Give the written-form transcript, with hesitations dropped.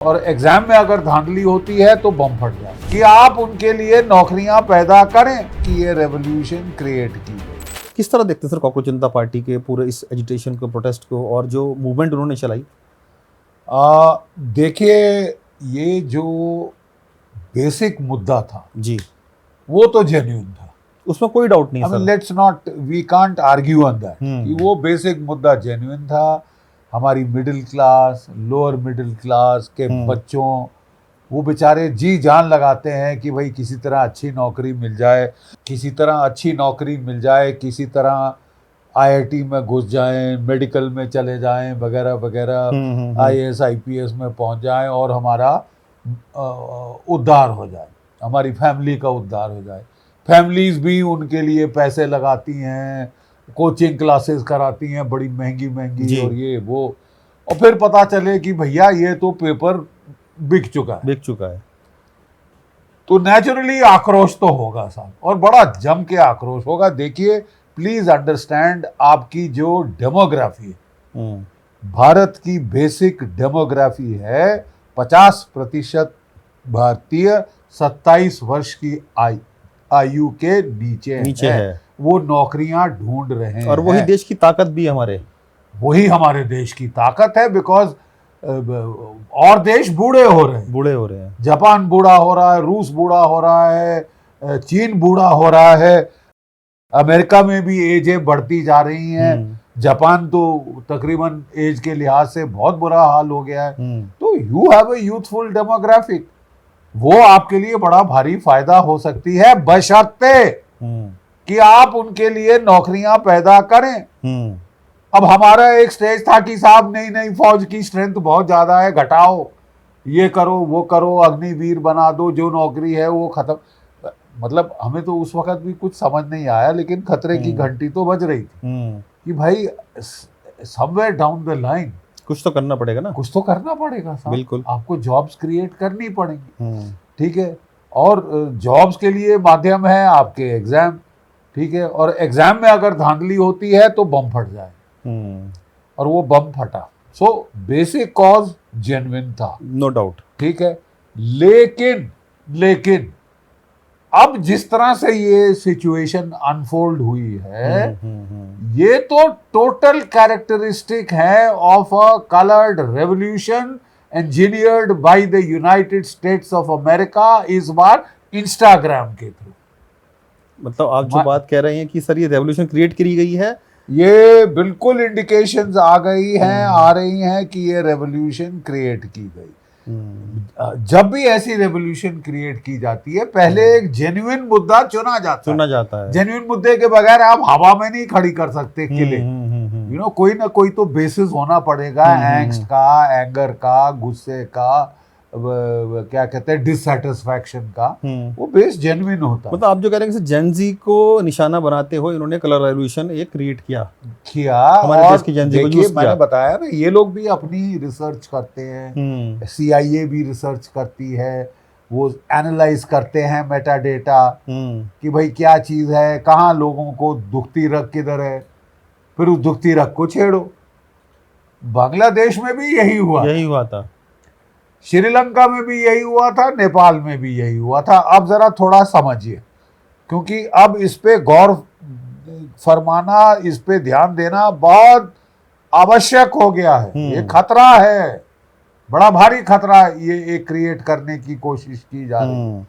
और एग्जाम में अगर धांधली होती है तो बम फट जाए कि आप उनके लिए नौकरियां पैदा करें कि ये रेवोल्यूशन क्रिएट की गई। किस तरह देखते हैं सर कॉकरोच जनता पार्टी के पूरे इस एजिटेशन को, प्रोटेस्ट को और जो मूवमेंट उन्होंने चलाई? देखिए, ये जो बेसिक मुद्दा था जी, वो तो जेन्युइन था, उसमें कोई डाउट नहीं है sir. Let's not, we can't argue on that कि वो बेसिक मुद्दा जेन्युइन था। हमारी middle class, lower middle class के बच्चों, वो बेचारे जी जान लगाते हैं कि भाई किसी तरह अच्छी नौकरी मिल जाए, किसी तरह अच्छी नौकरी मिल जाए, किसी तरह आईआईटी में घुस जाएं, मेडिकल में चले जाएं, वगैरह वगैरह, आईएएस आईपीएस में पहुंच जाएं और हमारा उद्धार हो जाए, हमारी फैमिली का उद्धार हो जाए। फैमिलीज भी उनके लिए पैसे लगाती हैं, कोचिंग क्लासेस कराती हैं बड़ी महंगी महंगी, और ये वो, और फिर पता चले कि भैया ये तो पेपर बिक चुका है। तो नेचुरली आक्रोश तो होगा साहब, और बड़ा जम के आक्रोश होगा। देखिए, प्लीज अंडरस्टैंड, आपकी जो डेमोग्राफी है, भारत की बेसिक डेमोग्राफी है 50% भारतीय 27 वर्ष की आयु के नीचे है। वो नौकरियां ढूंढ रहे हैं, और वही देश की ताकत भी है, वही हमारे देश की ताकत है। बिकॉज और देश बूढ़े हो रहे हैं, जापान बूढ़ा हो रहा है, रूस बूढ़ा हो रहा है, चीन बूढ़ा हो रहा है, अमेरिका में भी एजें बढ़ती जा रही हैं, जापान तो तकरीबन एज के लिहाज से बहुत बुरा हाल हो गया है। तो you have a youthful demographic, वो आपके लिए बड़ा भारी फायदा हो सकती है, बशर्ते कि आप उनके लिए नौकरियां पैदा करें। अब हमारा एक स्टेज था कि साहब नहीं, फौज की स्ट्रेंथ बहुत ज्यादा है, घटाओ, ये करो वो करो, अग्निवीर बना दो, जो नौकरी है वो खत्म। मतलब हमें तो उस वक्त भी कुछ समझ नहीं आया, लेकिन खतरे की घंटी तो बज रही थी कि भाई समवेयर डाउन द लाइन कुछ तो करना पड़ेगा ना, कुछ तो करना पड़ेगा साहब। बिल्कुल, आपको जॉब्स क्रिएट करनी पड़ेंगी, ठीक है, और जॉब्स के लिए माध्यम है आपके एग्जाम, ठीक है, और एग्जाम में अगर धांधली होती है तो बम फट जाए, और वो बम फटा। सो बेसिक कॉज जेन्युइन था, नो डाउट, ठीक है। लेकिन अब जिस तरह से ये सिचुएशन अनफोल्ड हुई है, ये तो टोटल कैरेक्टरिस्टिक है of a coloured revolution engineered by the United states of America, इस बार इंस्टाग्राम के थ्रू। मतलब आप जो बात कह रहे हैं कि सर ये रेवोल्यूशन क्रिएट करी गई है, ये बिल्कुल इंडिकेशंस आ रही हैं कि ये रेवोल्यूशन क्रिएट की गई। जब भी ऐसी रेवोल्यूशन क्रिएट की जाती है, पहले एक जेन्युइन मुद्दा चुना जाता है। जेन्युइन मुद्दे के बगैर आप हवा में नहीं खड़ी कर सकते किले, कोई ना कोई तो बेसिस होना पड़ेगा, एंग्स्ट का, एंगर का, गुस्से का, क्या कहते हैं, डिससैटिस्फैक्शन का, वो बेस जेन्युइन होता है। मतलब आप जो कह रहे हैं कि जेनजी को निशाना बनाते हुए इन्होंने कलर रेवोल्यूशन एक क्रिएट किया हमारे देश की जेनजी को यूज किया। मैंने बताया ना, ये लोग भी अपनी रिसर्च करते हैं, CIA भी रिसर्च करती है, वो एनालाइज करते हैं मेटा डेटा कि भाई क्या चीज है, कहाँ लोगों को दुखती रग किधर है, फिर उस दुखती रग को छेड़ो। बांग्लादेश में भी यही हुआ था, श्रीलंका में भी यही हुआ था, नेपाल में भी यही हुआ था। अब जरा थोड़ा समझिए, क्योंकि अब इस पे गौर फरमाना, इस पे ध्यान देना बहुत आवश्यक हो गया है। ये खतरा है, बड़ा भारी खतरा ये एक क्रिएट करने की कोशिश की जा रही है।